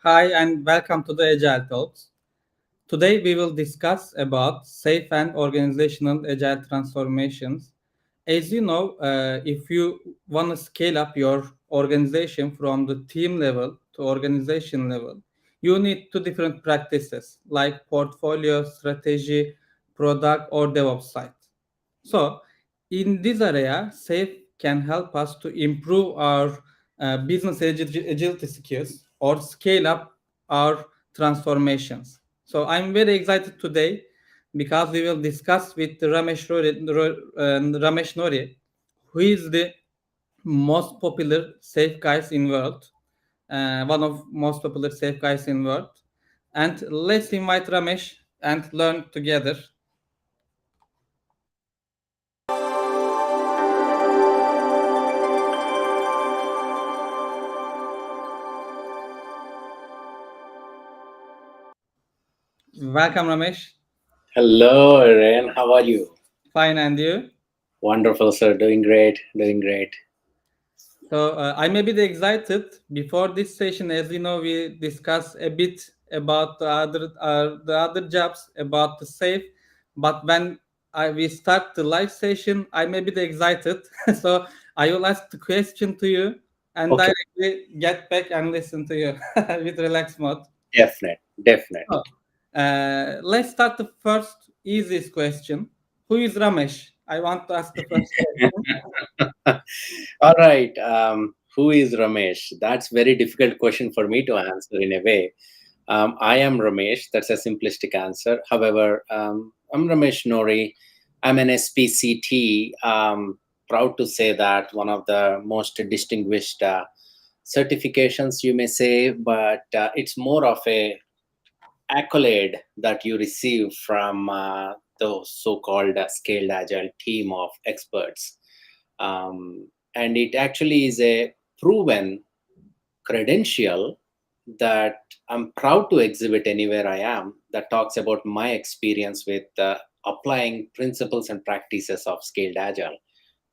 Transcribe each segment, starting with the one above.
Hi and welcome to the Agile Talks. Today we will discuss about safe and organizational agile transformations. As you know, if you want to scale up your organization from the team level to organization level, you need two different practices like portfolio, strategy, product, or DevOps side. So, in this area, SAFE can help us to improve our business agility skills or scale up our transformations. So, I'm very excited today because we will discuss with Ramesh Nori, who is the most popular SAFE guys in world, one of most popular SAFE guys in world. And let's invite Ramesh and learn together. Welcome, Ramesh. Hello, Ren. How are you? Fine, and you? Wonderful, sir. Doing great. Doing great. So I may be excited. Before this session, as you know, we discussed a bit about the other jobs, about the safe. But when we start the live session, I may be excited. So I will ask the question to you and Okay. directly get back and listen to you with relaxed mode. Definite. Definite. So, let's start the first easiest question. Who is Ramesh? I want to ask the first question. All right. Who is Ramesh? That's very difficult question for me to answer in a way. I am Ramesh. That's a simplistic answer. However, I'm Ramesh Nori. I'm an SPCT. Proud to say that one of the most distinguished certifications, you may say, but it's more of a accolade that you receive from the so-called scaled agile team of experts, and it actually is a proven credential that I'm proud to exhibit anywhere I am, that talks about my experience with applying principles and practices of scaled agile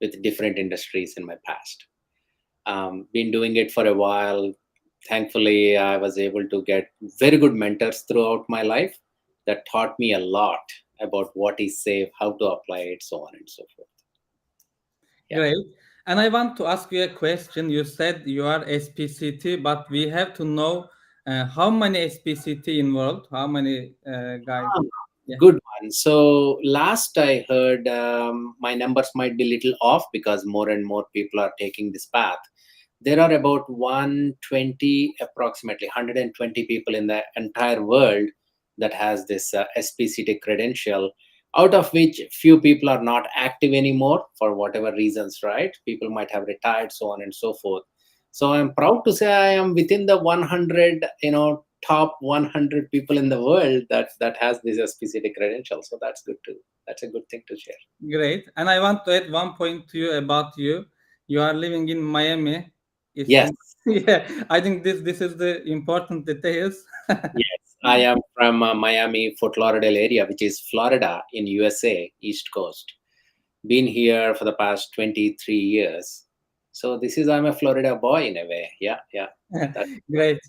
with different industries in my past. Been doing it for a while. Thankfully, I was able to get very good mentors throughout my life that taught me a lot about what is safe, how to apply it, so on and so forth. Yeah. Great. And I want to ask you a question. You said you are SPCT, but we have to know how many SPCT in world, how many guys. Ah, Yeah. good one. So last I heard, my numbers might be little off because more and more people are taking this path. There are about 120, approximately 120 people in the entire world that has this SPCT credential, out of which few people are not active anymore for whatever reasons, right? People might have retired, so on and so forth. So I'm proud to say I am within the 100, top 100 people in the world that has this SPCT credential. So that's good too. That's a good thing to share. Great. And I want to add one point to you about you. You are living in Miami. It's Yes. in, yeah. I think this is the important details. Yes, I am from Miami, Fort Lauderdale area, which is Florida in USA, East Coast. Been here for the past 23 years. So this is, I'm a Florida boy in a way. Yeah, yeah. That's Great.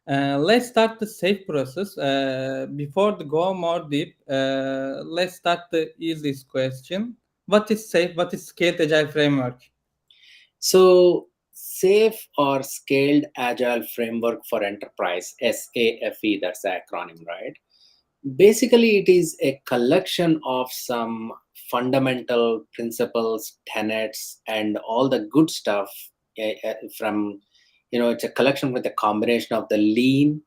Let's start the safe process. Before the go more deep, let's start the easiest question. What is safe? What is scaled agile framework? so safe or scaled agile framework for enterprise, SAFE, that's the acronym, right? Basically, it is a collection of some fundamental principles, tenets, and all the good stuff from, it's a collection with a combination of the lean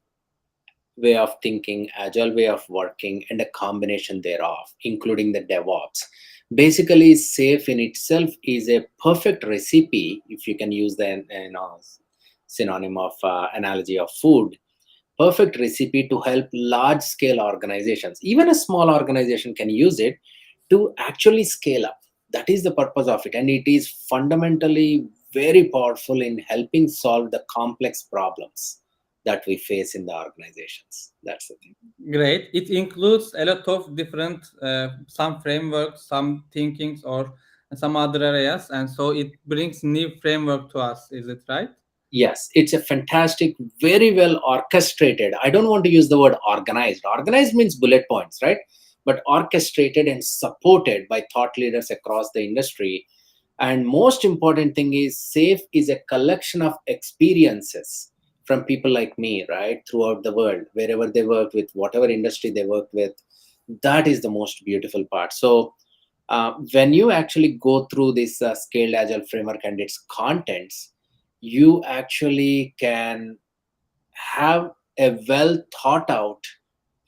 way of thinking, agile way of working, and a combination thereof, including the DevOps. Basically, SAFe in itself is a perfect recipe, if you can use the synonym of analogy of food. Perfect recipe to help large scale organizations. Even a small organization can use it to actually scale up. That is the purpose of it. And it is fundamentally very powerful in helping solve the complex problems that we face in the organizations. That's the thing. Great. It includes a lot of different, some frameworks, some thinkings, or some other areas, and so it brings new framework to us. Is it right? Yes, it's a fantastic, very well orchestrated. I don't want to use the word organized. Organized means bullet points, right? But orchestrated and supported by thought leaders across the industry. And most important thing is SAFE is a collection of experiences from people like me, right? Throughout the world, wherever they work with, whatever industry they work with. That is the most beautiful part. So when you actually go through this scaled agile framework and its contents, you actually can have a well thought out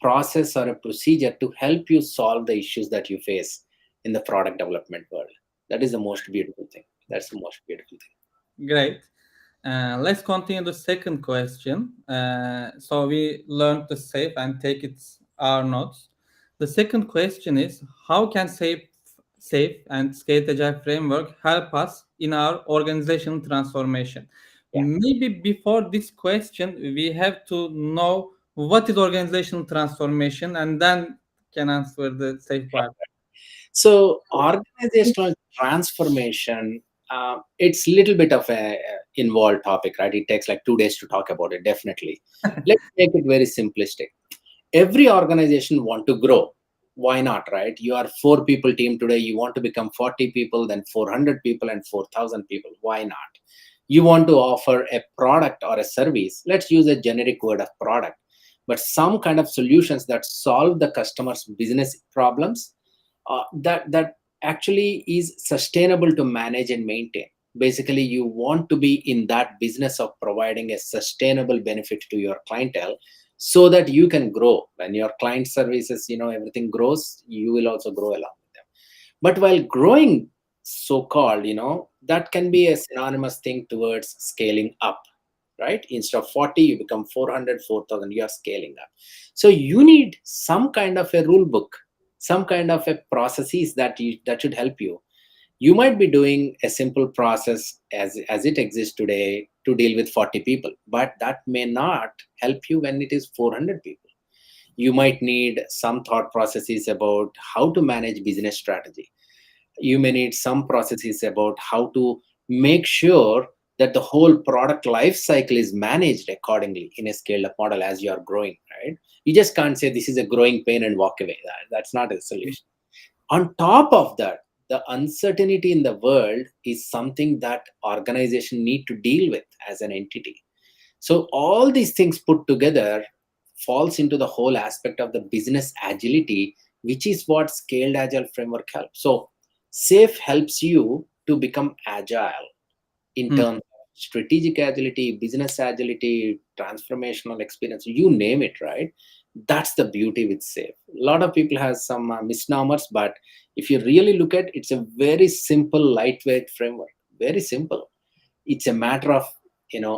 process or a procedure to help you solve the issues that you face in the product development world. That is the most beautiful thing. That's the most beautiful thing. Great. Let's continue the second question. So we learned the SAFe and take it our notes. The second question is, how can SAFe and Scaled Agile Framework help us in our organizational transformation? Yeah. Maybe before this question, we have to know what is organizational transformation, and then can answer the SAFe part. So organizational transformation, it's a little bit of a involved topic, right? It takes like 2 days to talk about it. Definitely, let's make it very simplistic. Every organization want to grow. Why not, right? You are 4 people team today, you want to become 40 people, then 400 people, and 4,000 people. Why not? You want to offer a product or a service. Let's use a generic word of product, but some kind of solutions that solve the customer's business problems, that actually is sustainable to manage and maintain. Basically, you want to be in that business of providing a sustainable benefit to your clientele, so that you can grow. When your client services, everything grows, you will also grow along with them. But while growing, so called, that can be a synonymous thing towards scaling up, right? Instead of 40, you become 400, 4,000, you are scaling up. So you need some kind of a rule book, some kind of a processes that should help you. You might be doing a simple process as it exists today to deal with 40 people, but that may not help you when it is 400 people. You might need some thought processes about how to manage business strategy. You may need some processes about how to make sure that the whole product life cycle is managed accordingly in a scaled up model as you are growing, right? You just can't say this is a growing pain and walk away. That's not a solution. On top of that, the uncertainty in the world is something that organization need to deal with as an entity. So all these things put together falls into the whole aspect of the business agility, which is what scaled agile framework helps. So SAFE helps you to become agile in Hmm. terms of strategic agility, business agility, transformational experience, you name it, right? That's the beauty with SAFE. A lot of people have some misnomers, but if you really look at it, it's a very simple, lightweight framework. Very simple. It's a matter of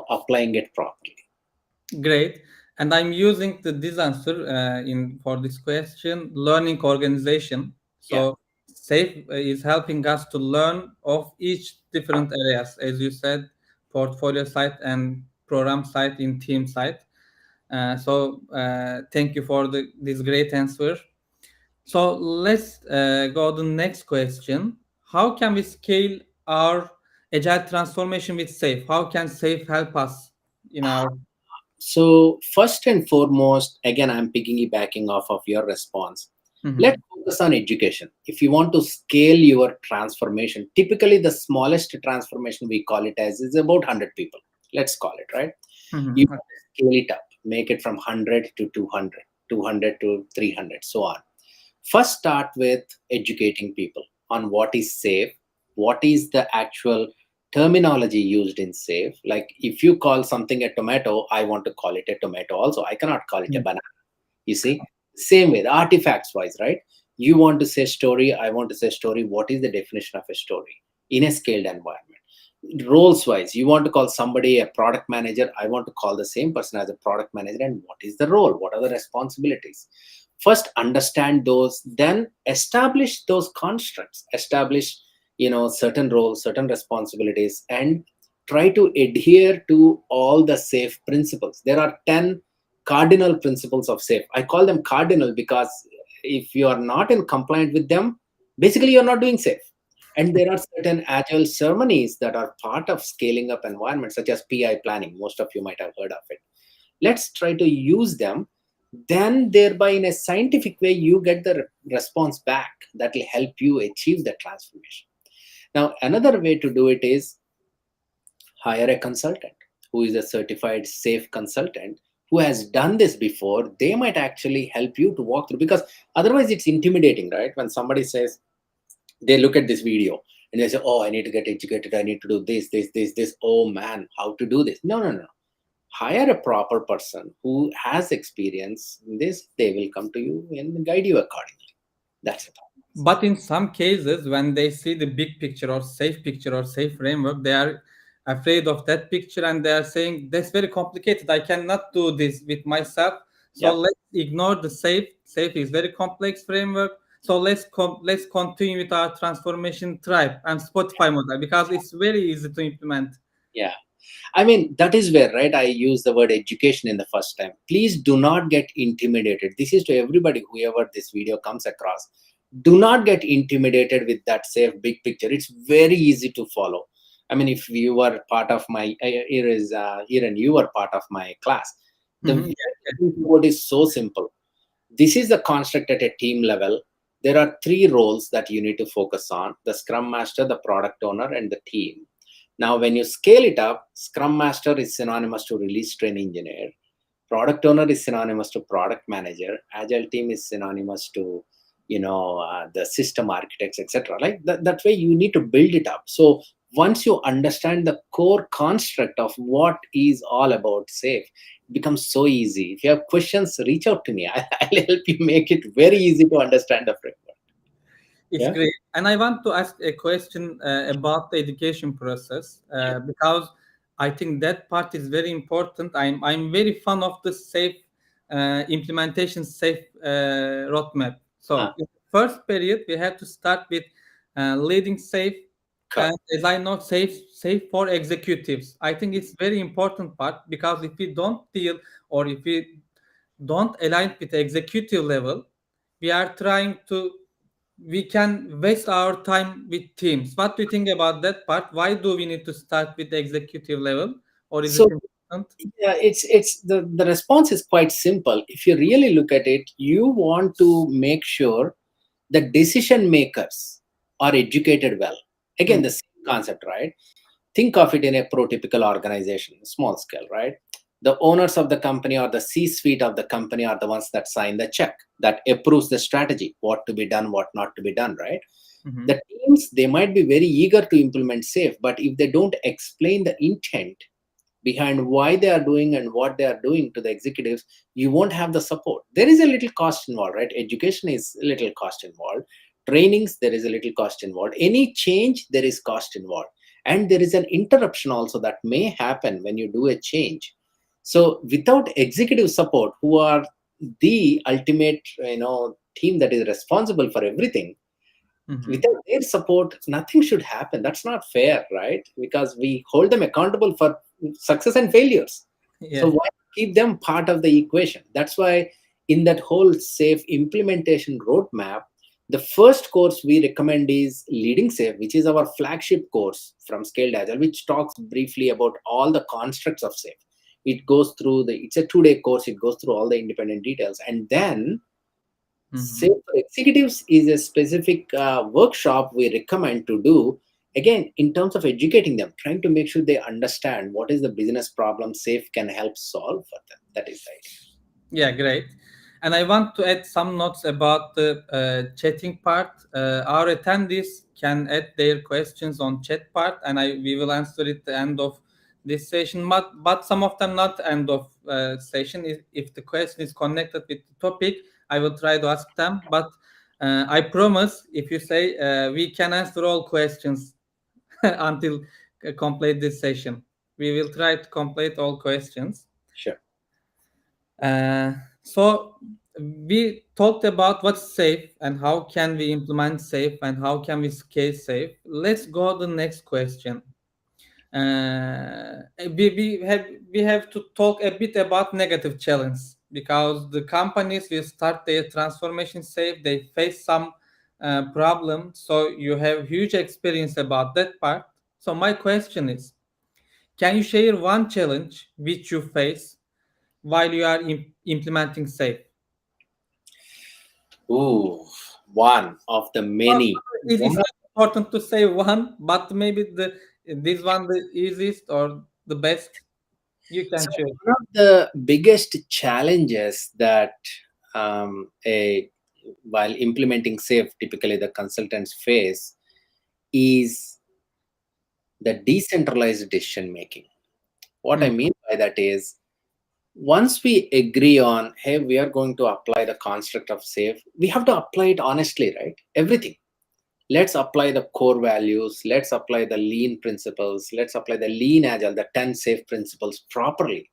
applying it properly. Great. And I'm using this answer in for this question, learning organization. Yeah, So SAFE is helping us to learn of each different areas, as you said, portfolio side and program side in team side. Thank you for this great answer. So let's go to the next question. How can we scale our agile transformation with SAFE? How can SAFE help us in our... so first and foremost, again, I'm piggybacking off of your response. Let's Mhm. focus on education. If you want to scale your transformation, typically the smallest transformation we call it as is about 100 people. Let's call it, right? You Mhm. want to scale it up, make it from 100 to 200, 200 to 300, so on. First, start with educating people on what is SAFE, what is the actual terminology used in SAFE. Like if you call something a tomato, I want to call it a tomato also. I cannot call it a Mhm. banana. You see, same way, the artifacts wise, right? You want to say story, I want to say story. What is the definition of a story in a scaled environment? Roles wise, you want to call somebody a product manager, I want to call the same person as a product manager, and what is the role, what are the responsibilities? First understand those, then establish those constructs, establish certain roles, certain responsibilities, and try to adhere to all the SAFE principles. There are 10 cardinal principles of SAFE. I call them cardinal because if you are not in compliant with them, basically you're not doing SAFE. And there are certain agile ceremonies that are part of scaling up environments, such as PI planning. Most of you might have heard of it. Let's try to use them. Then, thereby, in a scientific way, you get the response back that will help you achieve the transformation. Now, another way to do it is hire a consultant who is a certified safe consultant who has done this before. They might actually help you to walk through, because otherwise it's intimidating, right? When somebody says, they look at this video and they say, oh, I need to get educated, I need to do this, oh man, how to do this? No, no, no. Hire a proper person who has experience in this. They will come to you and guide you accordingly. That's it. But in some cases, when they see the big picture or safe framework, they are afraid of that picture and they are saying, that's very complicated. I cannot do this with myself. So Yep. let's ignore the safe. Safe is very complex framework. So let's continue with our transformation tribe and Spotify model because it's very easy to implement. Yeah. I mean, that is where, right, I use the word education in the first time. Please do not get intimidated. This is to everybody, whoever this video comes across. Do not get intimidated with that safe big picture. It's very easy to follow. I mean, if you were part of my, here and you were part of my class, the Mhm. way to think about is so simple. This is the construct at a team level. There are three roles that you need to focus on: the scrum master, the product owner, and the team. Now, when you scale it up, scrum master is synonymous to release train engineer, product owner is synonymous to product manager, agile team is synonymous to the system architects, etc. Like that way you need to build it up. So once you understand the core construct of what is all about safe, it becomes so easy. If you have questions, reach out to me. I'll help you make it very easy to understand the framework. It's Yeah. great. And I want to ask a question about the education process Sure. because I think that part is very important. I'm very fan of the safe implementation, safe roadmap. So Ah, in the first period, we had to start with leading safe, and correct. as I know, safe for executives. I think it's very important part because if we don't deal or if we don't align with the executive level, we are trying to we can waste our time with teams. What do you think about that part? Why do we need to start with the executive level, or is it So important? yeah, it's the response is quite simple. If you really look at it, you want to make sure the decision makers are educated well. Again, Mm, the same concept, right? Think of it in a prototypical organization, small scale, right? The owners of the company or the C suite of the company are the ones that sign the check, that approves the strategy, what to be done, what not to be done, right? mhm. The teams, they might be very eager to implement safe, but if they don't explain the intent behind why they are doing and what they are doing to the executives, you won't have the support. There is a little cost involved, right? Education is a little cost involved. Trainings, there is a little cost involved. Any change, there is cost involved. And there is an interruption also that may happen when you do a change. So without executive support, who are the ultimate, team that is responsible for everything, Mhm. without their support, nothing should happen. That's not fair, right? Because we hold them accountable for success and failures. So Yeah. why keep them part of the equation? That's why in that whole safe implementation roadmap, the first course we recommend is Leading Safe, which is our flagship course from Scaled Agile, which talks briefly about all the constructs of safe. It goes through it's a 2-day course. It goes through all the independent details. And then Safe Mhm. for Executives is a specific workshop we recommend to do. Again, in terms of educating them, trying to make sure they understand what is the business problem Safe can help solve for them. That is right. Yeah, great. And I want to add some notes about the chatting part. Our attendees can add their questions on chat part, and we will answer it at the end of this session. But some of them not end of session. If the question is connected with the topic, I will try to ask them. But I promise, if you say we can answer all questions until complete this session, we will try to complete all questions. Sure. Uh, so we talked about what's safe and how can we implement safe and how can we scale safe. Let's go to the next question. We have to talk a bit about negative challenge because the companies will start their transformation safe. They face some problem. So you have huge experience about that part. So my question is, can you share one challenge which you face while you are implementing SAFe? Ooh, one of the Well, many. it's not important to say one, but maybe this one the easiest or the best you So can share. one of the biggest challenges that while implementing SAFe, typically the consultants face is the decentralized decision making. What I Hmm. mean by that is, once we agree on, hey, we are going to apply the construct of SAFe, we have to apply it honestly, right? Everything. Let's apply the core values. Let's apply the lean principles. Let's apply the lean agile, the 10 SAFe principles properly.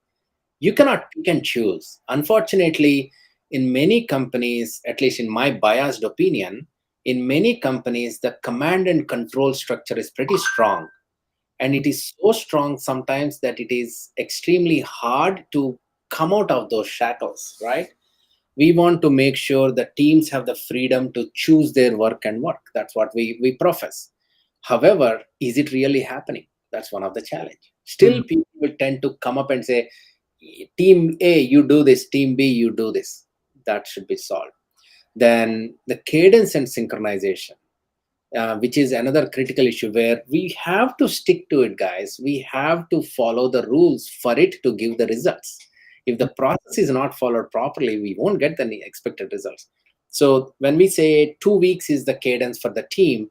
You cannot pick and choose. Unfortunately, in many companies, at least in my biased opinion, in many companies, the command and control structure is pretty strong. And it is so strong sometimes that it is extremely hard to come out of those shackles, right? We want to make sure the teams have the freedom to choose their work and work. That's what we profess. However, is it really happening? That's one of the challenge. Hmm. Still, people will tend to come up and say, team A, you do this, team B, you do this. That should be solved. Then the cadence and synchronization, which is another critical issue where we have to stick to it, guys. We have to follow the rules for it to give the results. If the process is not followed properly, we won't get the expected results. So when we say 2 weeks is the cadence for the team,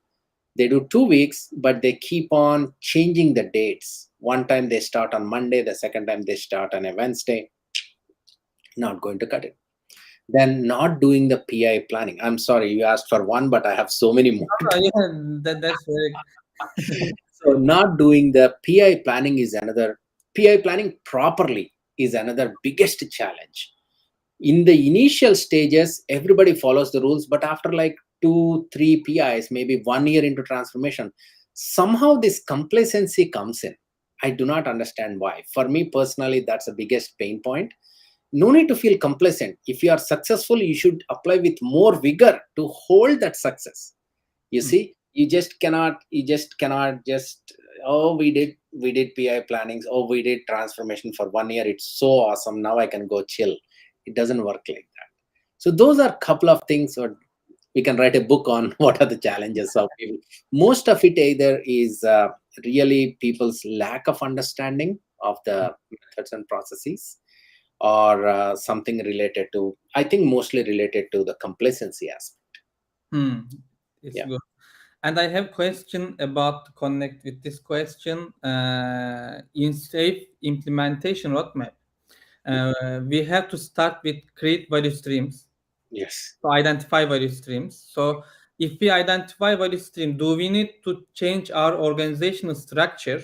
they do 2 weeks, but they keep on changing the dates. One time they start on Monday, the second time they start on a Wednesday. Not going to cut it. Then not doing the PI planning. I'm sorry, you asked for one, but I have so many more. Oh, yeah, that's very. So not doing the PI planning is another. PI planning properly is another biggest challenge. In the initial stages, everybody follows the rules, but after like 2 3 PIs, maybe 1 year into transformation, somehow this complacency comes in. I do not understand why. For me personally, that's the biggest pain point. No need to feel complacent. If you are successful, you should apply with more vigor to hold that success. You Hmm. see, you just cannot just, oh, we did PI plannings, oh, we did transformation for 1 year, it's so awesome, now I can go chill. It doesn't work like that. So those are a couple of things, or we can write a book on what are the challenges of people. Most of it either is really people's lack of understanding of the methods and processes, or something related to, I think mostly related to the complacency aspect. Hmm. It's Yeah. good. And I have question about to connect with this question. In safe implementation roadmap, we have to start with create value streams Yes. to identify value streams. So if we identify value stream, do we need to change our organizational structure,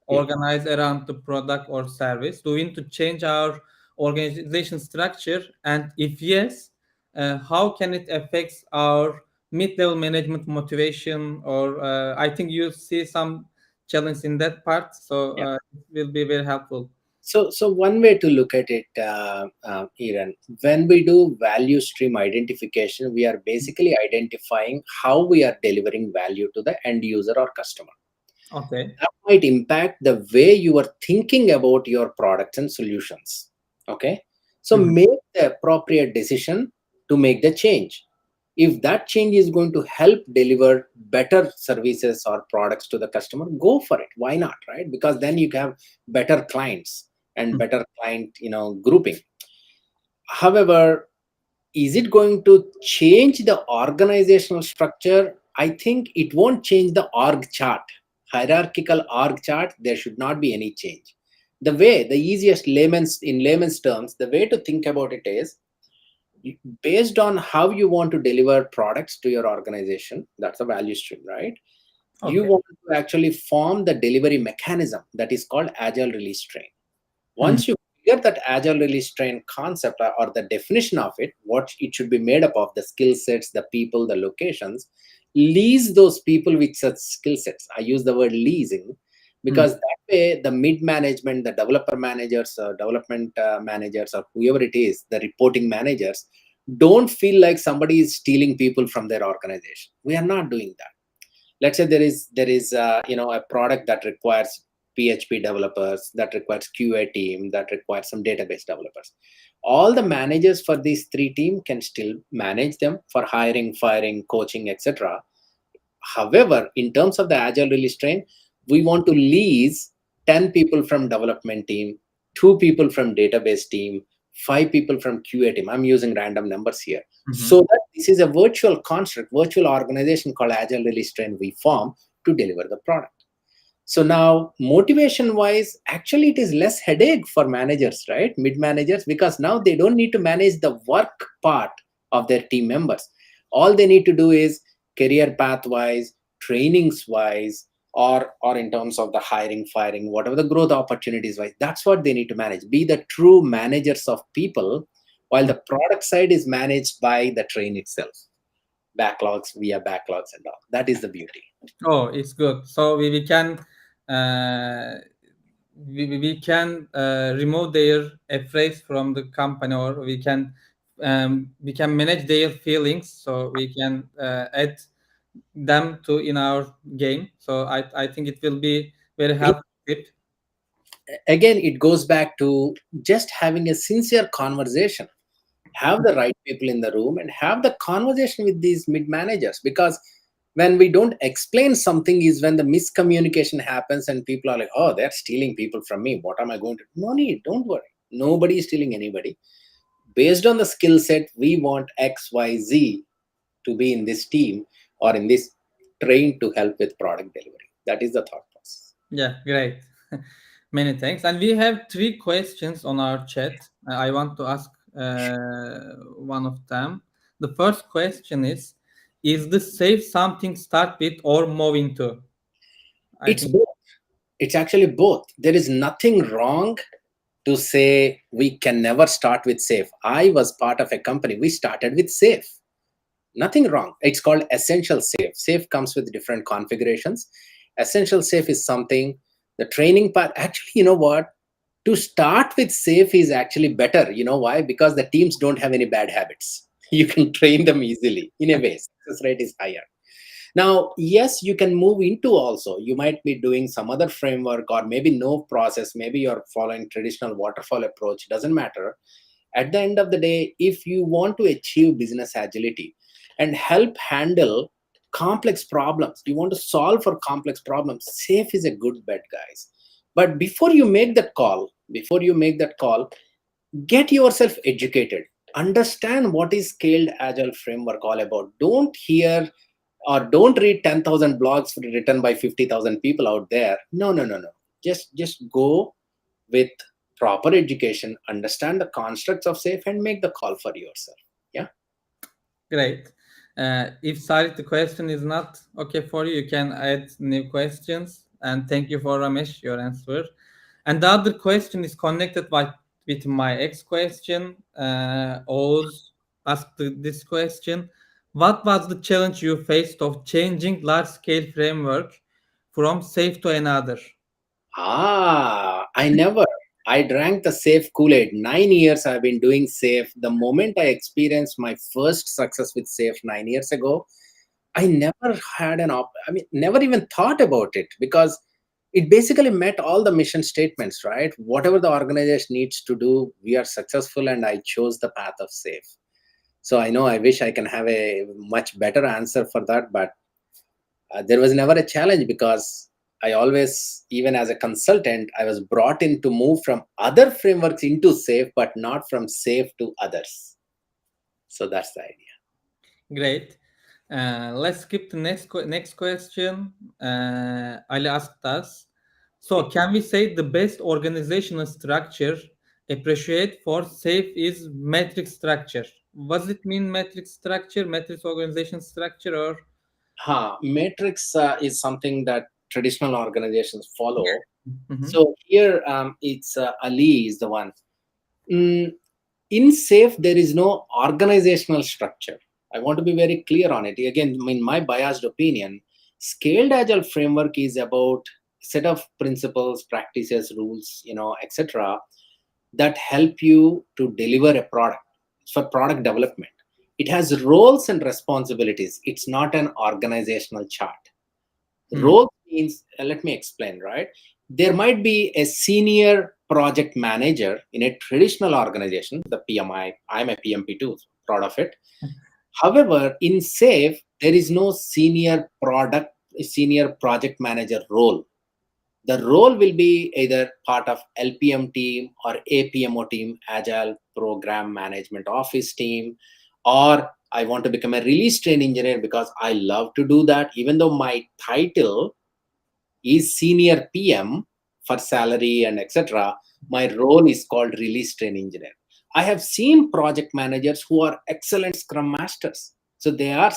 Yeah. organize around the product or service? Do we need to change our organization structure? And if yes, how can it affect our mid-level management motivation? Or I think you see some challenge in that part, so Yeah. it will be very helpful. So one way to look at it, Iran, when we do value stream identification, we are basically identifying how we are delivering value to the end user or customer. Okay. That might impact the way you are thinking about your products and solutions. Okay. So Mhm. make the appropriate decision to make the change. If that change is going to help deliver better services or products to the customer, go for it. Why not? Right? Because then you have better clients and better client, grouping. However, is it going to change the organizational structure? I think it won't change the org chart. Hierarchical org chart, there should not be any change. The easiest in layman's terms, the way to think about it is, based on how you want to deliver products to your organization, that's a value stream, right? You Okay. want to actually form the delivery mechanism that is called agile release train. Hmm. Once you figure that agile release train concept, or the definition of it, what it should be made up of, the skill sets, the people, the locations, lease those people with such skill sets. I use the word leasing Hmm. because that way the mid management, the developer managers, development managers, or whoever it is, the reporting managers, Don't feel like somebody is stealing people from their organization. We are not doing that. Let's say there is a product that requires PHP developers, that requires QA team, that requires some database developers. All the managers for these three teams can still manage them for hiring, firing, coaching, etc. However, in terms of the agile release train, we want to lease 10 people from development team, 2 people from database team, 5 people from QA team. I'm using random numbers here. Mm-hmm. So that this is a virtual construct, virtual organization called agile release train we form to deliver the product. So now, motivation wise, actually, it is less headache for managers, right? Mid managers, because now they don't need to manage the work part of their team members. All they need to do is career path wise, trainings wise, or in terms of the hiring, firing, whatever the growth opportunities wise. That's what they need to manage. Be the true managers of people, while the product side is managed by the train itself. Backlogs via backlogs and all. That is the beauty. Oh, it's good. So we can uh, we can remove their phrase from the company, or we can manage their feelings. So we can add them to in our game. So I think it will be very helpful tip. Again, it goes back to just having a sincere conversation. Have the right people in the room and have the conversation with these mid managers, because when we don't explain something is when the miscommunication happens and people are like, oh, they're stealing people from me, what am I going to do? No need, don't worry, nobody is stealing anybody. Based on the skill set, we want XYZ to be in this team or in this train to help with product delivery. That is the thought process. Yeah, great. Many thanks. And we have three questions on our chat. I want to ask one of them. The first question is the save something start with or move into? I It's think, both. It's actually both. There is nothing wrong to say we can never start with safe. I was part of a company, we started with safe. Nothing wrong. It's called essential safe. Safe comes with different configurations. Essential safe is something, the training part, actually, you know what? To start with safe is actually better. You know why? Because the teams don't have any bad habits. You can train them easily. In a way, success rate is higher. Now, yes, you can move into also. You might be doing some other framework or maybe no process. Maybe you're following traditional waterfall approach. Doesn't matter. At the end of the day, if you want to achieve business agility and help handle complex problems, you want to solve for complex problems, safe is a good bet, guys. But before you make that call, get yourself educated. Understand what is scaled agile framework all about. Don't hear or don't read 10,000 blogs written by 50,000 people out there. No, no, no, no. Just go with proper education, understand the constructs of safe, and make the call for yourself. Yeah. great. If sorry, the question is not okay for you, you can add new questions. And thank you for Ramesh, your answer. And the other question is connected with my ex question. Oz asked this question. What was the challenge you faced of changing large scale framework from safe to another? I never. I drank the safe Kool-Aid. 9 years I've been doing safe. The moment I experienced my first success with safe 9 years ago, I never had I mean, never even thought about it, because it basically met all the mission statements, right? Whatever the organization needs to do, we are successful, and I chose the path of safe. So I know I wish I can have a much better answer for that, but there was never a challenge, because I always, even as a consultant, I was brought in to move from other frameworks into safe, but not from safe to others. So that's the idea. Great. Let's skip the next question. Ali asked us. So, can we say the best organizational structure appreciate for safe is matrix structure? Was it mean matrix structure, matrix organization structure, or Matrix is something that traditional organizations follow. Mhm. So here, it's Ali is the one. Mm, in safe, there is no organizational structure. I want to be very clear on it. Again, in my biased opinion, scaled agile framework is about set of principles, practices, rules, etc., that help you to deliver a product. for product development. It has roles and responsibilities. It's not an organizational chart. Hmm. Role means, let me explain, right? There might be a senior project manager in a traditional organization, the PMI. I'm a PMP too, proud of it. However, in SAFE, there is no senior project manager role. The role will be either part of LPM team or APMO team, Agile Program Management Office team, or I want to become a release train engineer because I love to do that, even though my title is senior PM for salary and etc. My role is called release train engineer. I have seen project managers who are excellent scrum masters. So they are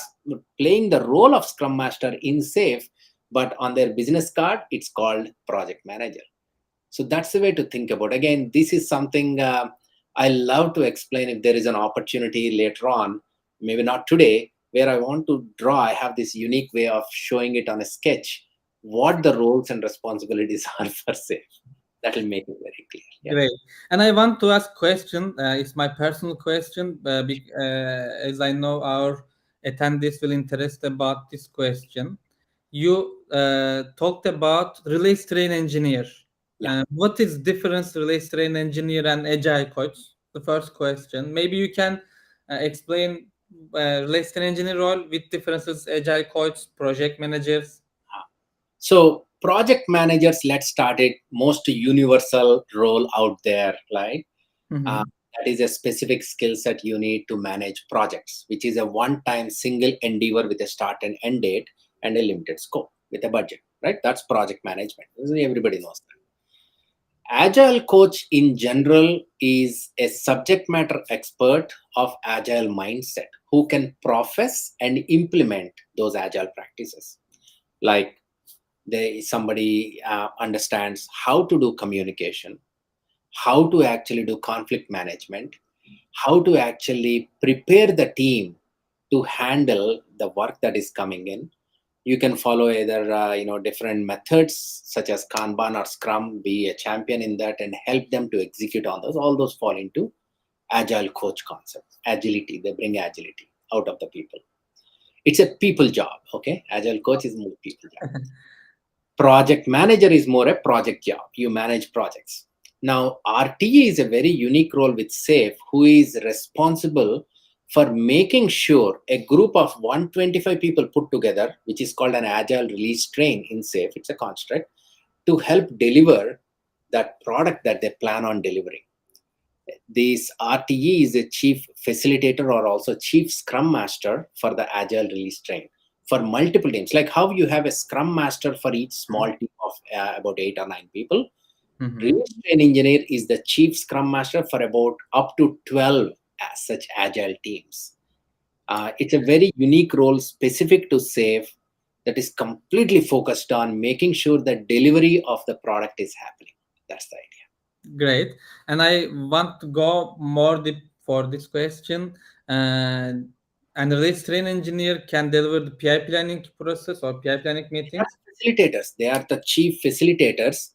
playing the role of scrum master in SAFE, but on their business card, it's called project manager. So that's the way to think about. Again, this is something I love to explain if there is an opportunity later on, maybe not today, where I want to draw. I have this unique way of showing it on a sketch what the roles and responsibilities are for SAFE. That will make it very clear. Yeah. Great. And I want to ask question. It's my personal question, as I know our attendees will interest about this question. You talked about release train engineer. Yeah. What is difference release train engineer and agile coach? The first question. Maybe you can explain release train engineer role with differences agile coach, project managers. So project managers, let's start it most universal role out there, right? Uh, Mm-hmm. that is a specific skill set you need to manage projects, which is a one-time single endeavor with a start and end date and a limited scope with a budget, right? That's project management. Everybody knows that. Agile coach in general is a subject matter expert of agile mindset who can profess and implement those agile practices. Like somebody understands how to do communication, how to actually do conflict management, how to actually prepare the team to handle the work that is coming in. You can follow either different methods such as Kanban or Scrum, be a champion in that and help them to execute on those. All those fall into agile coach concepts. Agility, they bring agility out of the people. It's a people job. Okay, agile coach is more people job. Project manager is more a project job. You manage projects. Now, RTA is a very unique role with SAFE, who is responsible for making sure a group of 125 people put together, which is called an agile release train in SAFE, it's a construct, to help deliver that product that they plan on delivering. This RTE is a chief facilitator or also chief scrum master for the agile release train for multiple teams. Like how you have a scrum master for each small team of about 8 or 9 people. Mm-hmm. Release train engineer is the chief scrum master for about up to 12 such agile teams. It's a very unique role specific to SAFE that is completely focused on making sure that delivery of the product is happening. That's the idea. Great. And I want to go more deep for this question. And and release train engineer can deliver the PI planning process or PI planning meetings. Facilitators. They are the chief facilitators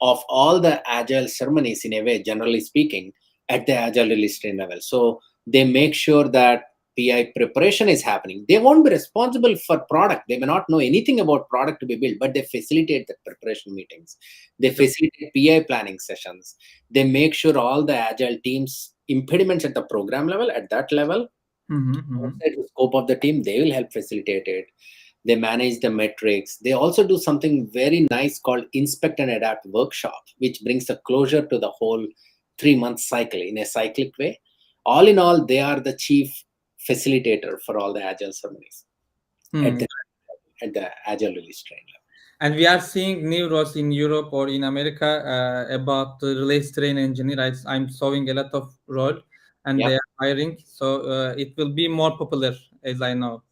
of all the agile ceremonies in a way, generally speaking, at the agile release train level. So they make sure that PI preparation is happening. They won't be responsible for product. They may not know anything about product to be built, but they facilitate the preparation meetings. They facilitate PI planning sessions. They make sure all the agile teams impediments at the program level, at that level, Mm-hmm, mm-hmm. outside the scope of the team, they will help facilitate it. They manage the metrics. They also do something very nice called inspect and adapt workshop, which brings a closure to the whole 3 month cycle in a cyclic way. All in all, they are the chief facilitator for all the agile ceremonies at Hmm. the agile release train level. And we are seeing new roles in Europe or in America about the release train engineer. I'm showing a lot of role, and Yeah. they are hiring, so it will be more popular, as I know.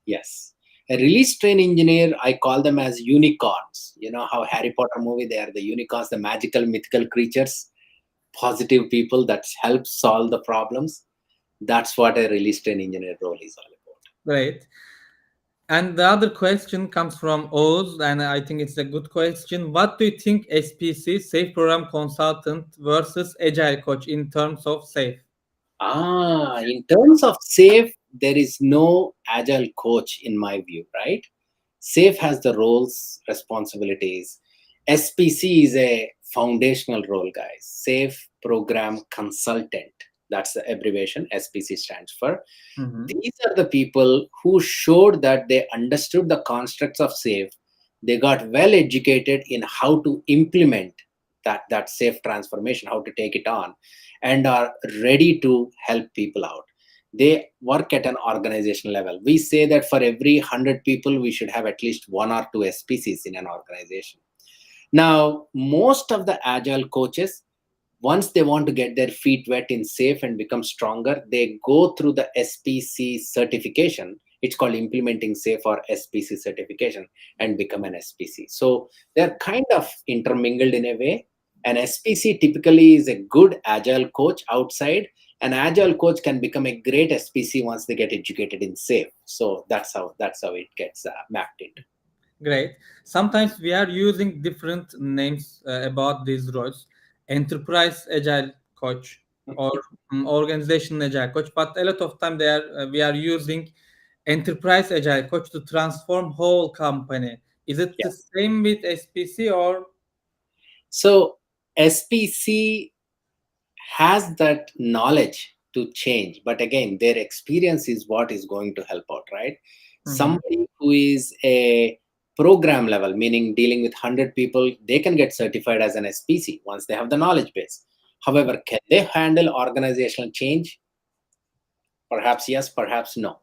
Yes. A release train engineer, I call them as unicorns. You know how Harry Potter movie, they are the unicorns, the magical, mythical creatures, positive people that help solve the problems. That's what a release train engineer role is all about. Great. And the other question comes from Oz, and I think it's a good question. What do you think SPC, Safe Program Consultant, versus Agile Coach in terms of safe? In terms of SAFe, there is no agile coach in my view, right? SAFe has the roles, responsibilities. SPC is a foundational role, guys. SAFe Program Consultant. That's the abbreviation SPC stands for. Mm-hmm. These are the people who showed that they understood the constructs of SAFe. They got well educated in how to implement that SAFe transformation, how to take it on, and are ready to help people out. They work at an organizational level. We say that for every 100 people, we should have at least one or two SPCs in an organization. Now, most of the agile coaches, once they want to get their feet wet in SAFe and become stronger, they go through the SPC certification. It's called implementing SAFe or SPC certification and become an SPC. So they're kind of intermingled in a way. An SPC typically is a good agile coach outside. An agile coach can become a great SPC once they get educated in SAFe. So that's how it gets mapped into. Great. Sometimes we are using different names about these roles. Enterprise Agile Coach or Organization Agile Coach, but a lot of time we are using Enterprise Agile Coach to transform whole company. Is it Yeah. the same with SPC or? So SPC has that knowledge to change, but again their experience is what is going to help out, right? Mhm. Somebody who is a program level, meaning dealing with 100 people, they can get certified as an SPC once they have the knowledge base. However, can they handle organizational change? Perhaps yes, perhaps no.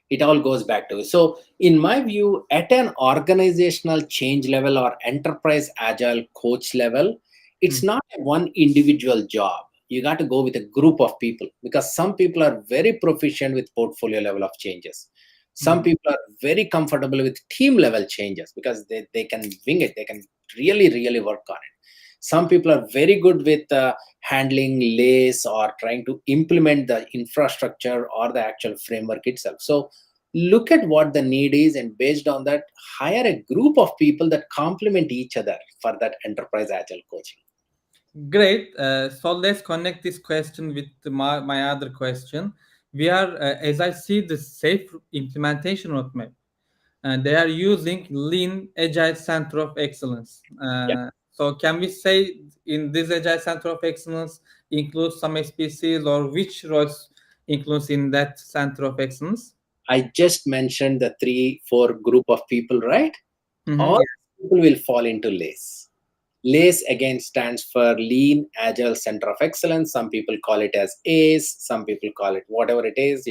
It all goes back to, so in my view, at an organizational change level or enterprise agile coach level, it's Mm, not a one individual job. You got to go with a group of people, because some people are very proficient with portfolio level of changes. Some mm. people are very comfortable with team level changes because they can wing it, they can really work on it. Some people are very good with handling lays or trying to implement the infrastructure or the actual framework itself. So look at what the need is, and based on that, hire a group of people that complement each other for that enterprise agile coaching. Great. So let's connect this question with my other question. We are, as I see the safe implementation roadmap, and they are using lean agile center of excellence. Yeah. So can we say in this agile center of excellence includes some SPCs, or which roles includes in that center of excellence? I just mentioned the 3 4 group of people, right? Mm-hmm. All people will fall into lace. LACE again stands for Lean Agile Center of Excellence. Some people call it as ACE, some people call it whatever it is,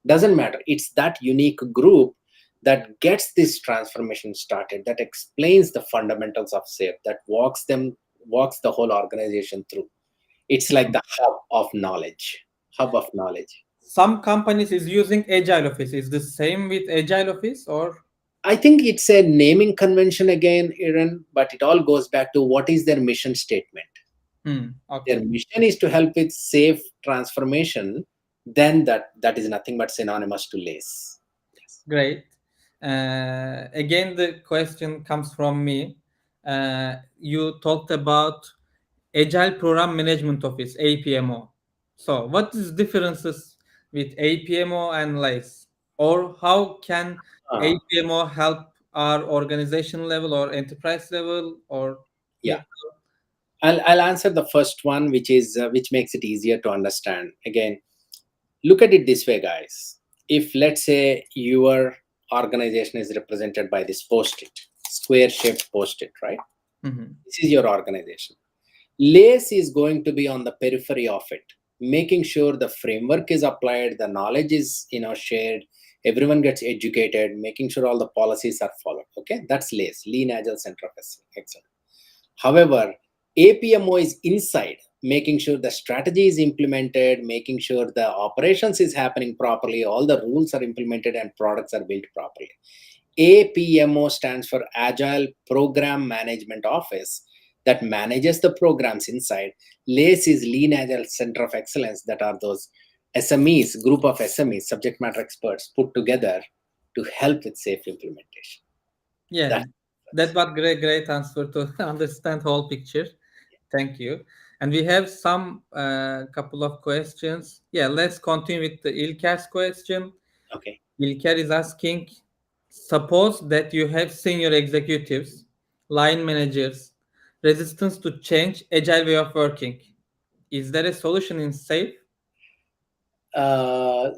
doesn't matter. It's that unique group that gets this transformation started, that explains the fundamentals of SAFe, that walks the whole organization through. It's like the hub of knowledge. Some companies is using agile office. Is the same with agile office or? I think it's a naming convention again, Aaron, but it all goes back to what is their mission statement. Their Okay. mission is to help with safe transformation, then that is nothing but synonymous to lace. Yes. Great. Again, the question comes from me. You talked about Agile Program Management Office (APMO). So, what is differences with APMO and LACE, or how can uh, APMO help our organization level or enterprise level or yeah, people? I'll answer the first one, which makes it easier to understand. Again, look at it this way, guys. If let's say your organization is represented by this post-it, square shaped post-it, right? Mhm. This is your organization. Lace is going to be on the periphery of it, making sure the framework is applied, the knowledge is shared, everyone gets educated, making sure all the policies are followed. Okay, that's Lace, Lean Agile Center of Excellence. However, APMO is inside, making sure the strategy is implemented, making sure the operations is happening properly, all the rules are implemented, and products are built properly. APMO stands for Agile Program Management Office, that manages the programs inside. LACE is Lean Agile Center of Excellence, that are those SMEs, group of SMEs, subject matter experts put together to help with safe implementation. Yeah, That's that was great answer to understand whole picture. Thank you. And we have some couple of questions. Yeah, let's continue with the Ilker's question. Okay. Ilker is asking, suppose that you have senior executives, line managers, resistance to change, agile way of working. Is there a solution in SAFe? Uh,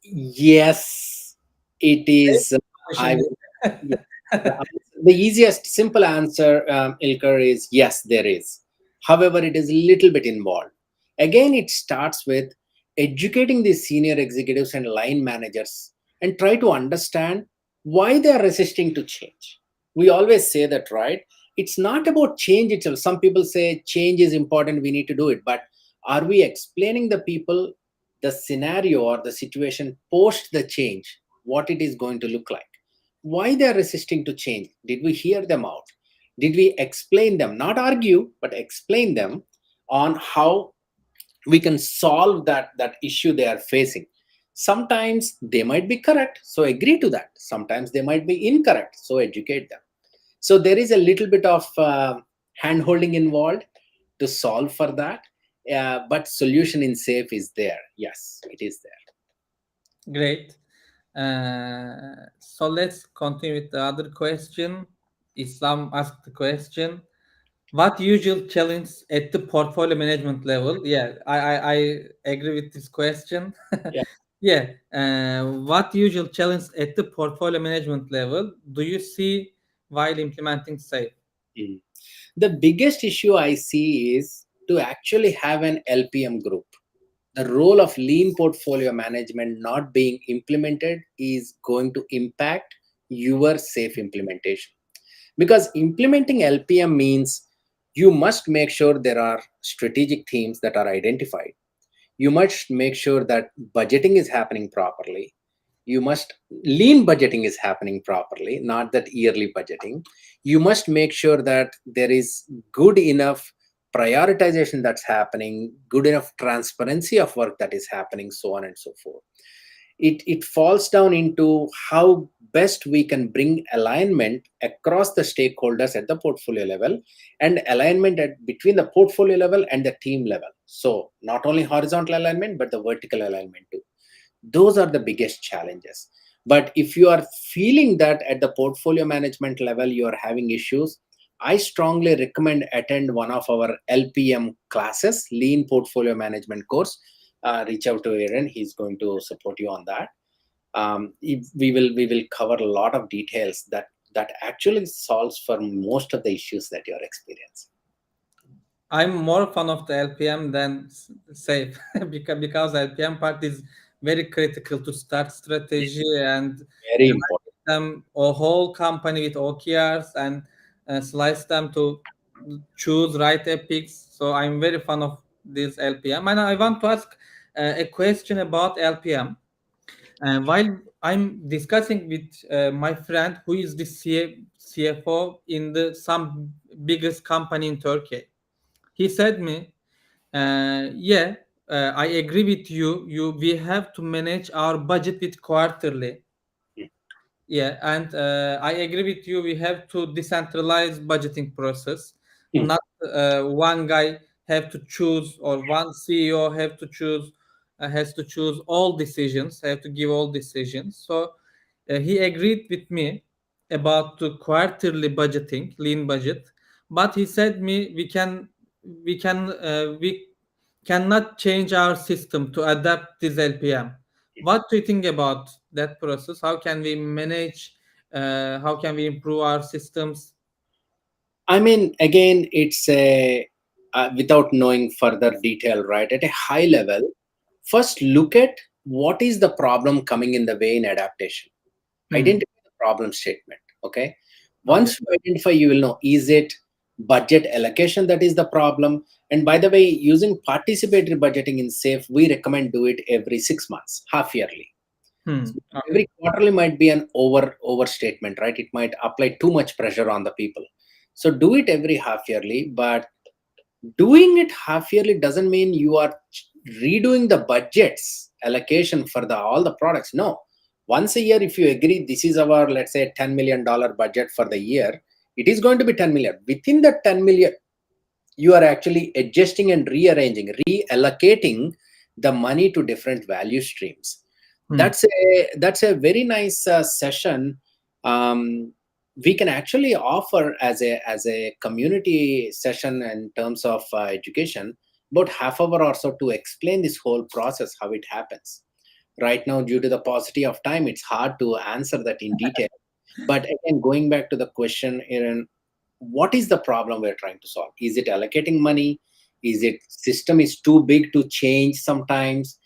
yes, it is. I Question will. Yeah, the easiest, simple answer, Ilker, is yes, there is. However, it is a little bit involved. Again, it starts with educating the senior executives and line managers and try to understand why they are resisting to change. We always say that, right? It's not about change itself. Some people say change is important, we need to do it. But are we explaining the people the scenario or the situation post the change, what it is going to look like? Why they are resisting to change? Did we hear them out? Did we explain them, not argue, but explain them on how we can solve that issue they are facing? Sometimes they might be correct, so agree to that. Sometimes they might be incorrect, so educate them. So there is a little bit of hand holding involved to solve for that. But solution in SAFe is there. Yes, it is there. Great. So let's continue with the other question. Islam asked the question, what usual challenge at the portfolio management level? Yeah, I agree with this question. Yeah. Yeah, what usual challenge at the portfolio management level do you see while implementing SAFe? Mm. The biggest issue I see is to actually have an LPM group. The role of lean portfolio management not being implemented is going to impact your SAFe implementation. Because implementing LPM means you must make sure there are strategic themes that are identified. You must make sure that budgeting is happening properly. You must lean budgeting is happening properly, not that yearly budgeting. You must make sure that there is good enough prioritization that's happening, good enough transparency of work that is happening, so on and so forth. It falls down into how best we can bring alignment across the stakeholders at the portfolio level, and alignment between the portfolio level and the team level. So not only horizontal alignment but the vertical alignment too. Those are the biggest challenges. But if you are feeling that at the portfolio management level you are having issues, I strongly recommend attend one of our LPM classes, lean portfolio management course. Reach out to Aaron, he's going to support you on that. We will cover a lot of details that actually solves for most of the issues that you're experiencing. I'm more fan of the LPM than SAFe because LPM part is very critical to start strategy and Very important. them a whole company with OKRs and slice them to choose right epics. So I'm very fan of this LPM, and I want to ask a question about LPM. While I'm discussing with my friend who is the CFO in the some biggest company in Turkey, he said me, yeah, I agree with you. We have to manage our budget with quarterly. Yeah, and I agree with you. We have to decentralize budgeting process. Mm. Not one guy have to choose, or one CEO have to choose, has to choose all decisions. Have to give all decisions. So he agreed with me about the quarterly budgeting, lean budget. But he said me we cannot change our system to adapt this LPM. What do you think about that process? How can we manage? How can we improve our systems? I mean, again, it's a without knowing further detail, right? At a high level, first look at what is the problem coming in the way in adaptation. Hmm. Identify the problem statement. Okay. Okay. Once you identify, you will know, is it budget allocation that is the problem? And by the way, using participatory budgeting in SAFe, we recommend do it every 6 months, half yearly. Hmm. So Okay. every quarterly might be an overstatement, right? It might apply too much pressure on the people. So do it every half yearly, but doing it half yearly doesn't mean you are redoing the budgets allocation for the all the products. No, once a year, if you agree this is our, let's say, $10 million budget for the year, it is going to be 10 million. Within that 10 million, you are actually adjusting and rearranging, reallocating the money to different value streams. Hmm. That's a very nice session. um, we can actually offer as a community session in terms of education, about half hour or so, to explain this whole process, how it happens. Right now, due to the paucity of time, it's hard to answer that in detail. But again, going back to the question, Aaron, what is the problem we're trying to solve? Is it allocating money? Is it system is too big to change sometimes?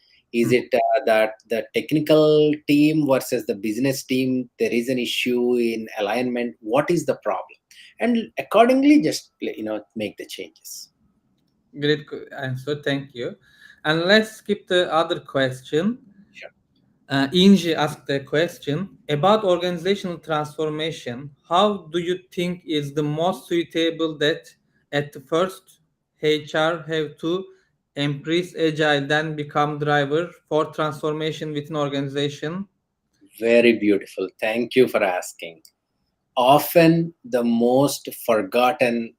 Is Hmm. it that the technical team versus the business team, there is an issue in alignment? What is the problem? And accordingly, just make the changes. Great answer. Thank you. And let's skip the other question. Sure. Inji asked a question about organizational transformation. How do you think is the most suitable that at the first HR have to embrace agile, then become driver for transformation within organization? Very beautiful. Thank you for asking. Often the most forgotten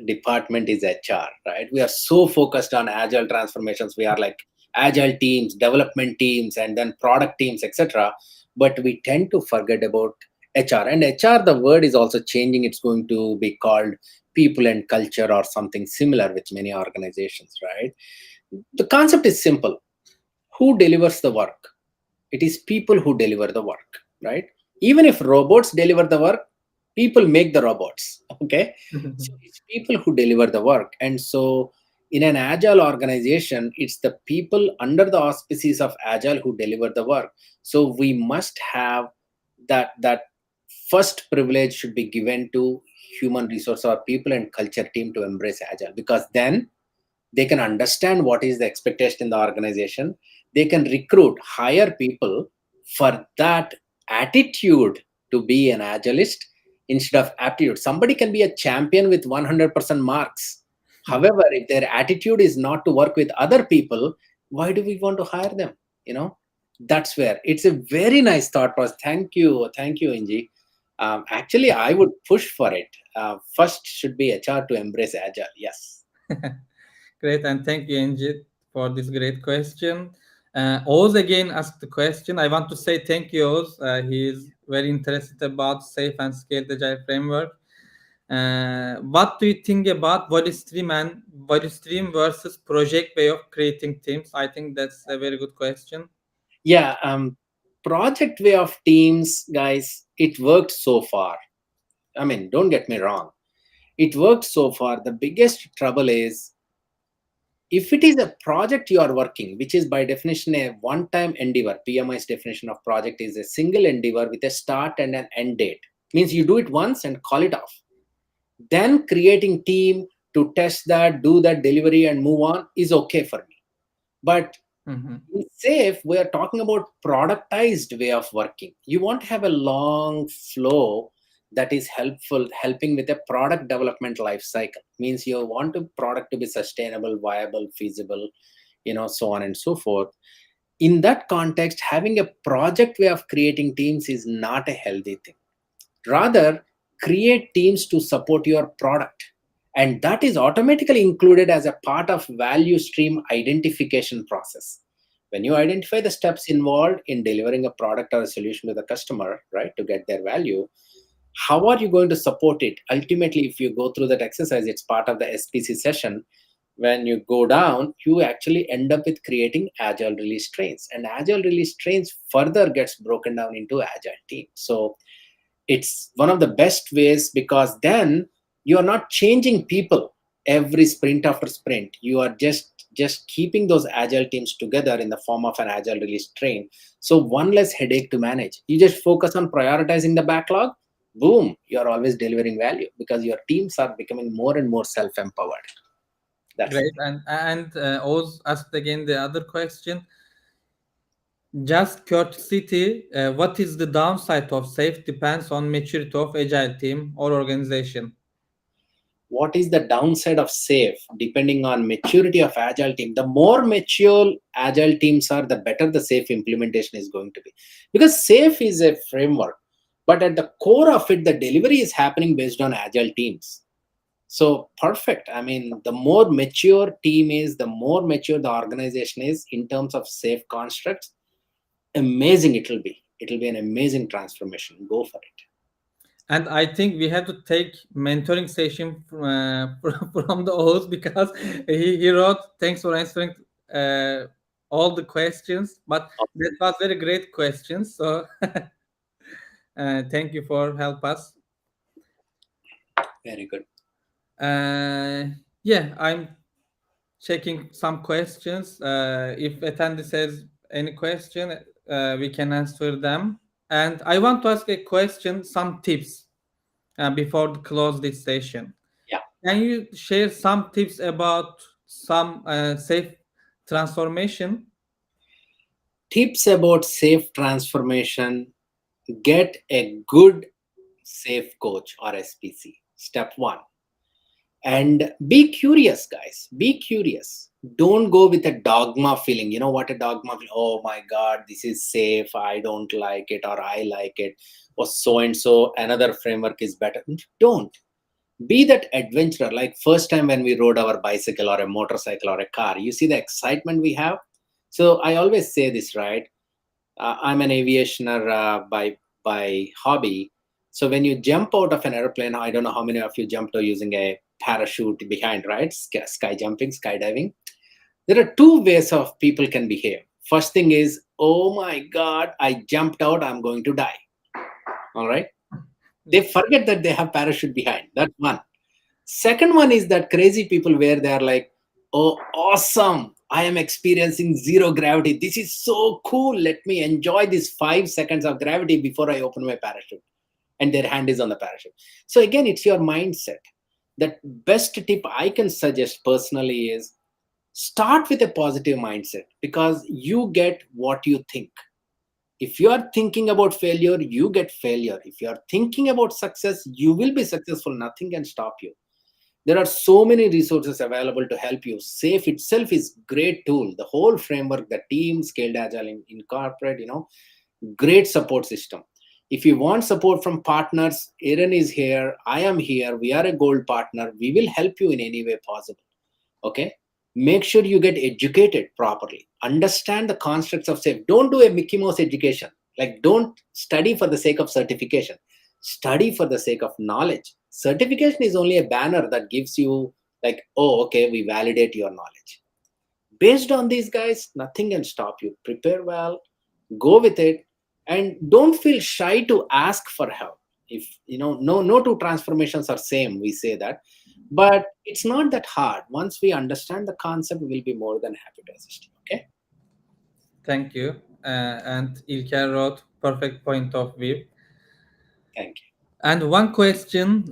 department is HR, right? We are so focused on agile transformations. We are like agile teams, development teams, and then product teams, etc. But we tend to forget about HR. And HR, the word is also changing. It's going to be called people and culture or something similar with many organizations, right? The concept is simple. Who delivers the work? It is people who deliver the work, right? Even if robots deliver the work, people make the robots. Okay, so it's people who deliver the work. And so in an agile organization, it's the people under the auspices of agile who deliver the work. So we must have that first privilege should be given to human resource or people and culture team to embrace agile, because then they can understand what is the expectation in the organization. They can recruit, hire people for that attitude to be an agilist instead of aptitude. Somebody can be a champion with 100% marks. However, if their attitude is not to work with other people, why do we want to hire them? You know, that's where it's a very nice thought process. Thank you, Inji. Actually, I would push for it. First should be HR to embrace agile. Yes. Great, and thank you, Angie, for this great question. Oz again asked the question. I want to say thank you, Oz. He is very interested about safe and scaled agile framework. What do you think about value stream and value stream versus project way of creating teams? I think that's a very good question. Yeah, project way of teams, guys, it worked so far. I mean, don't get me wrong, it worked so far. The biggest trouble is, if it is a project you are working, which is by definition a one time endeavor. PMI's definition of project is a single endeavor with a start and an end date. Means you do it once and call it off. Then creating team to test that, do that delivery and move on is okay for me. But Mhm. in safe, we are talking about productized way of working. You want to have a long flow that is helping with a product development life cycle. Means you want a product to be sustainable, viable, feasible, so on and so forth. In that context, having a project way of creating teams is not a healthy thing. Rather, create teams to support your product. And that is automatically included as a part of value stream identification process. When you identify the steps involved in delivering a product or a solution to the customer, right, to get their value, how are you going to support it? Ultimately, if you go through that exercise, it's part of the SPC session. When you go down, you actually end up with creating agile release trains. And agile release trains further gets broken down into agile teams. So it's one of the best ways, because then you are not changing people every sprint after sprint. You are just keeping those agile teams together in the form of an agile release train. So one less headache to manage. You just focus on prioritizing the backlog. Boom, you are always delivering value because your teams are becoming more and more self-empowered. That's it. Great, and Oz asked again the other question. Just curiosity, what is the downside of safe depends on maturity of agile team or organization. What is the downside of safe? Depending on maturity of agile team, the more mature agile teams are, the better the safe implementation is going to be, because safe is a framework, but at the core of it, the delivery is happening based on agile teams. So perfect. I mean, the more mature team is, the more mature the organization is in terms of safe constructs, amazing it will be. It will be an amazing transformation. Go for it. And I think we have to take mentoring session from the host, because he wrote, thanks for answering uh, all the questions. But that Awesome. was very great questions. So thank you for help us. Very good. Uh, yeah, I'm checking some questions. If attendee says any question, we can answer them. And I want to ask a question, some tips before to close this session. Yeah. Can you share some tips about some safe transformation? Tips about safe transformation: get a good safe coach or SPC. Step one. And be curious, guys. Be curious. Don't go with a dogma feeling. You know what a dogma feel? Oh my God, this is safe. I don't like it, or I like it, or so and so another framework is better. Don't be that adventurer. Like first time when we rode our bicycle or a motorcycle or a car, you see the excitement we have. So I always say this, right? I'm an aviationer by hobby. So when you jump out of an airplane, I don't know how many of you jumped out using a parachute behind, right? Sky jumping, skydiving. There are two ways of people can behave. First thing is, oh my God, I jumped out, I'm going to die. All right. They Yeah. forget that they have parachute behind. That's one. Second one is that crazy people where they are like, oh, awesome. I am experiencing zero gravity. This is so cool. Let me enjoy these 5 seconds of gravity before I open my parachute. And their hand is on the parachute. So, again, it's your mindset. The best tip I can suggest personally is start with a positive mindset, because you get what you think. If you are thinking about failure, you get failure. If you are thinking about success, you will be successful. Nothing can stop you. There are so many resources available to help you. Safe itself is great tool. The whole framework, the team, scaled agile, incorporate, great support system. If you want support from partners, Aaron is here. I am here. We are a gold partner. We will help you in any way possible. Okay. Make sure you get educated properly. Understand the constructs of safe. Don't do a Mickey Mouse education. Like, don't study for the sake of certification. Study for the sake of knowledge. Certification is only a banner that gives you, like, oh, okay, we validate your knowledge. Based on these guys, nothing can stop you. Prepare well, go with it, and don't feel shy to ask for help. If no two transformations are same, we say that, but it's not that hard. Once we understand the concept, we'll be more than happy to assist you. Okay. Thank you. And Ilker wrote perfect point of view. Thank you. And one question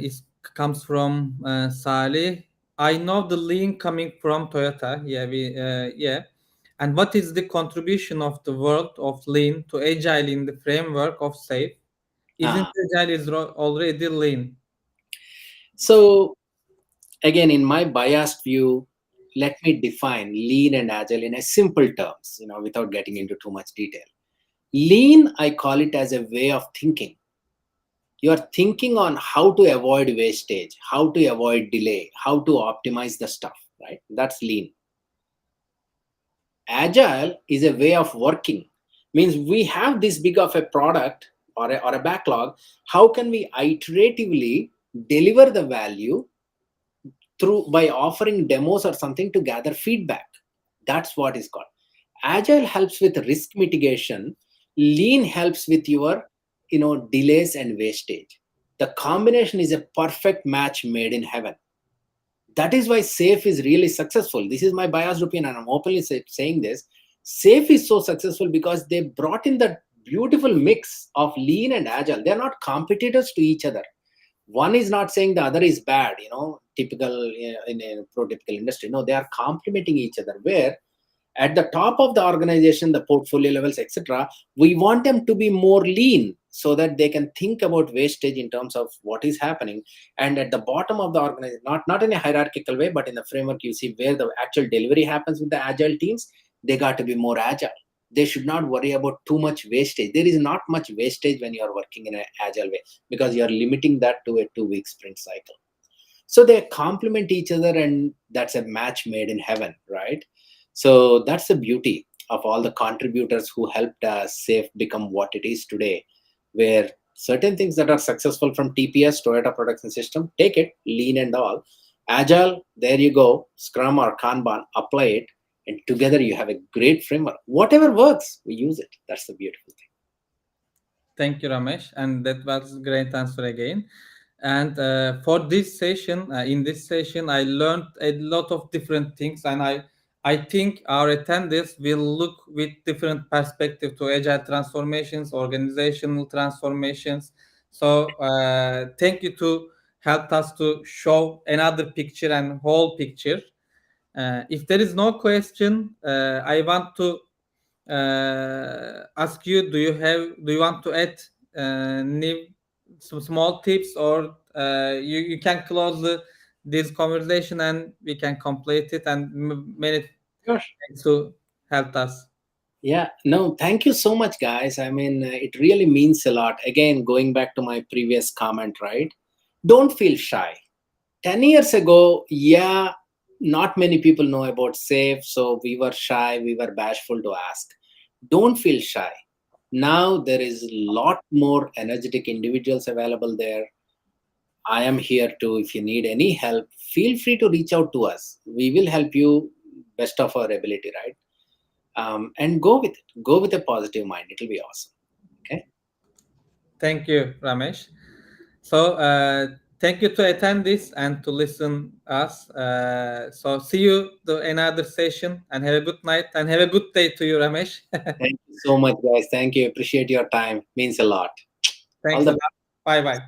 is comes from Salih. I know the lean coming from Toyota. Yeah, yeah. And what is the contribution of the world of lean to agile in the framework of safe? Isn't uh, agile is already lean? so again, in my biased view, let me define lean and agile in a simple terms, without getting into too much detail. Lean, I call it as a way of thinking. You are thinking on how to avoid wastage, how to avoid delay, how to optimize the stuff, right? That's lean. Agile is a way of working. Means we have this big of a product, or a backlog. How can we iteratively deliver the value through by offering demos or something to gather feedback? That's what is called. Agile helps with risk mitigation. Lean helps with your delays and wastage. The combination is a perfect match made in heaven. That is why safe is really successful. This is my biased opinion, and I'm openly saying this. Safe is so successful because they brought in that beautiful mix of lean and agile. They're not competitors to each other. One is not saying the other is bad, typical in a prototypical industry. No, they are complementing each other, where at the top of the organization, the portfolio levels, etc., we want them to be more lean so that they can think about wastage in terms of what is happening. And at the bottom of the organization, not in a hierarchical way, but in the framework, you see where the actual delivery happens with the agile teams, they got to be more agile. They should not worry about too much wastage. There is not much wastage when you are working in an agile way, because you are limiting that to a 2 week sprint cycle. So they complement each other, and that's a match made in heaven, right? So that's the beauty of all the contributors who helped safe become what it is today, where certain things that are successful from TPS, Toyota Production System, take it, lean and all. Agile, there you go, Scrum or Kanban, apply it, and together you have a great framework. Whatever works, we use it. That's the beautiful thing. Thank you, Ramesh, and that was great answer again. And for this session, in this session, I learned a lot of different things, and I think our attendees will look with different perspective to agile transformations, organizational transformations. So thank you to help us to show another picture and whole picture. If there is no question, I want to ask you: do you want to add new some small tips, or you can close this conversation and we can complete it? And many Sure. thanks to help us. Yeah, no, thank you so much, guys. I mean, it really means a lot. Again, going back to my previous comment, right? Don't feel shy. 10 years ago, yeah, not many people know about SAFE, so we were shy, we were bashful to ask. Don't feel shy. Now there is a lot more energetic individuals available there. I am here too. If you need any help, feel free to reach out to us. We will help you best of our ability, right? And go with it. Go with a positive mind. It'll be awesome. Okay. Thank you, Ramesh. So thank you to attend this and to listen us. So see you to another session, and have a good night and have a good day to you, Ramesh. Thank you so much, guys. Thank you. Appreciate your time. Means a lot. All Thanks a the lot. Bye bye.